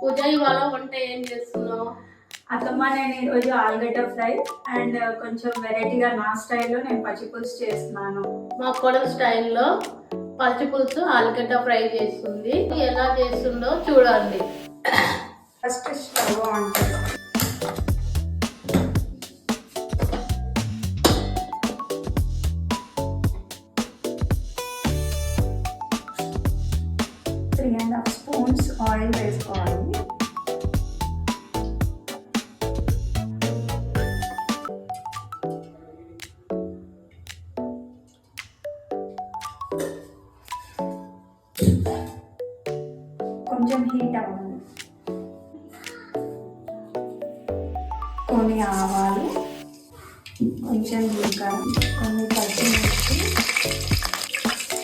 పూజ ఇవాళ వంట ఏం చేస్తున్నావు? అత్తమ్మ, నేను ఈరోజు ఆలుగడ్డ ఫ్రై అండ్ కొంచెం వెరైటీగా నా స్టైల్లో నేను పచ్చి పులుసు చేస్తున్నాను. మా కొడుకు స్టైల్లో పచ్చి పులుసు ఆలుగడ్డ ఫ్రై చేస్తుంది. ఎలా చేస్తుందో చూడండి. ఫస్ట్ స్టవ్ ఆన్ చేస్తాను. 3.5 స్పూన్స్ ఆయిల్ వేసుకోవాలి. కొంచెం హీట్ అవ్వాలి. కొన్ని ఆవాలు, కొంచెం జీలకర్ర, కొన్ని పచ్చిమిర్చి,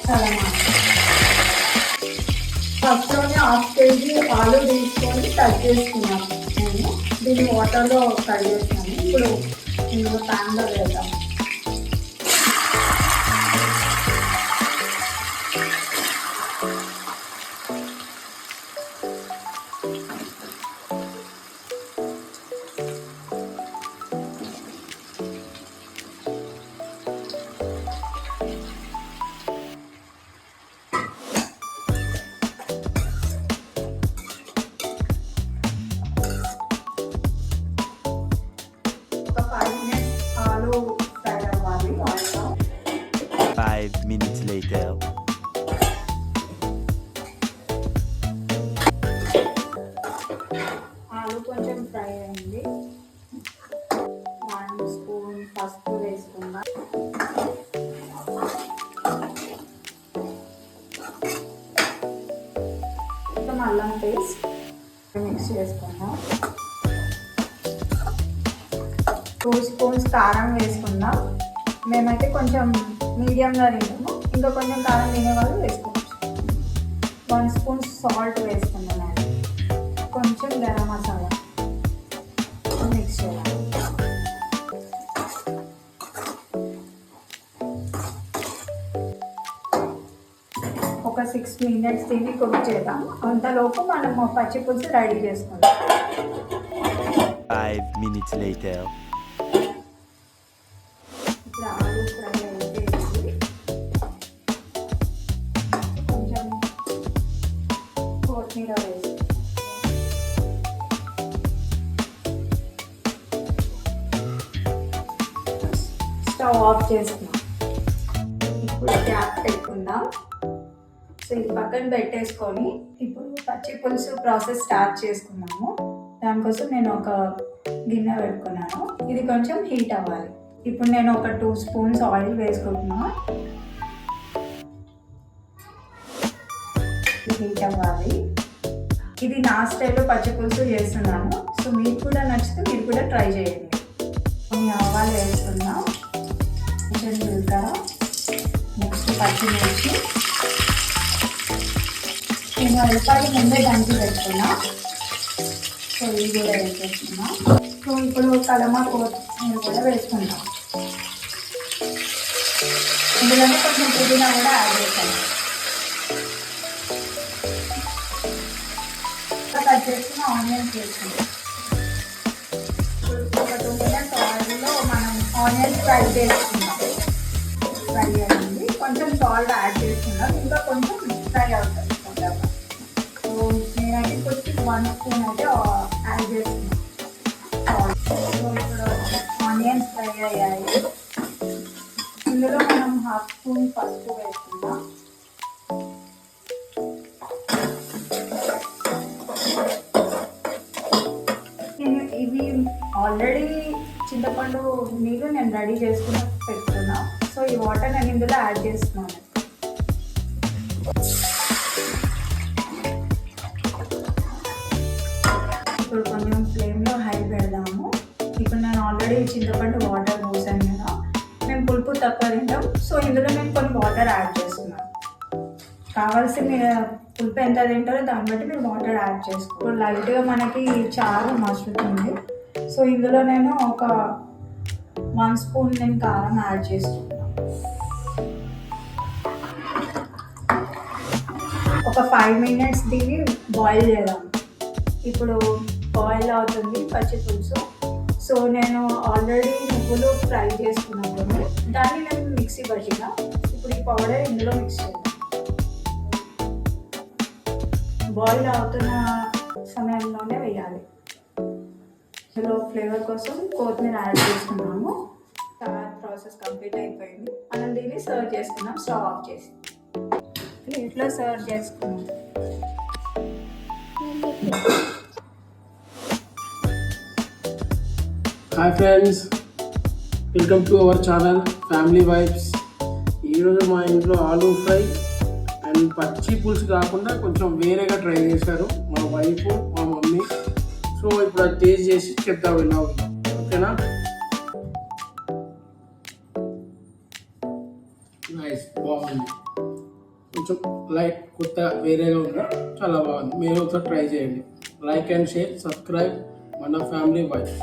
టమాటా. ఫస్ట్లోనే 1/2 kg ఆలు తీసుకొని కట్ చేసుకున్నాను. నేను దీన్ని వాటర్లో కట్ చేస్తాను. ఇప్పుడు ఇందులో ప్యాన్లో వేద్దాం. ఒక 5 minutes ఆలు ఫ్రై అవ్వాలి ఆయిల్లో. 5 minutes later. ఆలు కొంచెం ఫ్రై అయింది. 1 స్పూన్ పసుపు వేసుకుందాం. కొంచెం అల్లం పేస్ట్ మిక్స్ చేసుకుందాం. 2 స్పూన్స్ కారం వేసుకుందాం. మేమైతే కొంచెం మీడియంగా తింటాము. ఇంకా కొంచెం కారం తినేవాళ్ళు వేసుకోవచ్చు. 1 స్పూన్ సాల్ట్ వేసుకుందాం. కొంచెం గరం మసాలా మిక్స్ చేయాలి. ఒక 6 minutes దీన్ని కుక్ చేద్దాం. అంతలోపు మనం పచ్చి పులుసు రెడీ చేసుకుందాం. 5 minutes later. ఇప్పుడు ఆలు ఫ్రై అయిపోయింది. కొంచెం కొత్తిమీర వేసి స్టవ్ ఆఫ్ చేస్తున్నాం. ఇప్పుడు గ్యాప్ పెట్టుకుందాం. సో ఇది పక్కన పెట్టేసుకొని ఇప్పుడు పచ్చి పులుసు ప్రాసెస్ స్టార్ట్ చేసుకున్నాము. దానికోసం నేను ఒక గిన్నె పెట్టుకున్నాను. ఇది కొంచెం హీట్ అవ్వాలి. ఇప్పుడు నేను ఒక 2 స్పూన్స్ ఆయిల్ వేసుకుంటున్నా. హీట్ అవ్వాలి. ఇది నా స్టైల్లో పచ్చి పులుసు చేస్తున్నాను. సో మీకు కూడా నచ్చితే మీరు కూడా ట్రై చేయండి. కొన్ని ఆవాలు వేసుకుందాం. కొంచెం జీలకర్ర, నెక్స్ట్ పచ్చిమిర్చి. నేను ఉల్లిపాయలు ముందే దంచి పెట్టుకున్నా. సో ఇవి కూడా వేసేస్తున్నా. సో ఇప్పుడు కలమా కొత్తిమీర కూడా వేసుకుందాం. ఇందులోనే కొంచెం పుదీనా కూడా యాడ్ చేస్తాను. కట్ చేసుకున్న ఆనియన్స్ వేసుకుందాం. ఒక 2 minutes ఆయిల్లో మనం ఆనియన్స్ ఫ్రై చేసుకుందాం. ఫ్రై అయ్యింది. కొంచెం సాల్ట్ యాడ్ చేసుకుందాం. ఇంకా కొంచెం ఫ్రై అవుతుంది. సో నేనైతే కొంచెం 1 స్పూన్ అయితే యాడ్ చేస్తున్నాను సాల్ట్. సో ఇప్పుడు ఆనియన్స్ ఫ్రై అయ్యాయి. ఇందులో మనం 1/2 స్పూన్ పసుపు వేసుకుందాం. నేను ఇవి ఆల్రెడీ చింతపండు నీళ్ళు నేను రెడీ చేసుకుని పెట్టుకున్నా. సో ఈ వాటర్ నేను ఇందులో యాడ్ చేస్తున్నాను. ఇప్పుడు కొంచెం ఫ్లేమ్లో హై పెడదాము. ఇప్పుడు నేను ఆల్రెడీ చింతపండు వాటర్ పోసాను కదా. మేము పులుపు తక్కువ తింటాం. సో ఇందులో నేను కొన్ని వాటర్ యాడ్ చేస్తున్నాను. కావాల్సి మీరు పులుపు ఎంత తింటారో దాన్ని బట్టి మీరు వాటర్ యాడ్ చేసుకో. లైట్గా మనకి చారు మసులుతుంది. సో ఇందులో నేను ఒక 1 స్పూన్ నేను కారం యాడ్ చేసుకుంటాను. ఒక 5 minutes దీన్ని బాయిల్ చేద్దాం. ఇప్పుడు బాయిల్ అవుతుంది పచ్చి పులుసు. సో నేను ఆల్రెడీ నువ్వులు ఫ్రై చేసుకున్నప్పుడు దాన్ని నేను మిక్సీ పట్టిన. ఇప్పుడు ఈ పౌడర్ ఇందులో మిక్స్ చేద్దాం. బాయిల్ అవుతున్న సమయంలోనే వేయాలి. ఇందులో ఫ్లేవర్ కోసం కొత్తిమీర యాడ్ చేసుకున్నాము. ప్రాసెస్ కంప్లీట్ అయిపోయింది. మనం దీన్ని సర్వ్ చేసుకున్నాం స్టవ్ ఆఫ్ చేసి. ప్లేట్లో సర్వ్ చేసుకున్నాం. Hi friends, welcome to our channel family vibes. ఈరోజు మా ఇంట్లో ఆలూ ఫ్రై అండ్ పచ్చి పులుసు కాకుండా కొంచెం వేరేగా ట్రై చేశారు మా వైఫ్ మా మమ్మీ. సో ఇప్పుడు అది టేస్ట్ చేసి చెప్తాం ఎలా ఉందో, ఓకేనా? నైస్, బాగుంది. కొంచెం లైట్ కొత్త వేరేగా ఉంది, చాలా బాగుంది. మీరు ఒకసారి ట్రై చేయండి. లైక్ అండ్ షేర్, సబ్స్క్రైబ్ మన ఫ్యామిలీ వైబ్స్.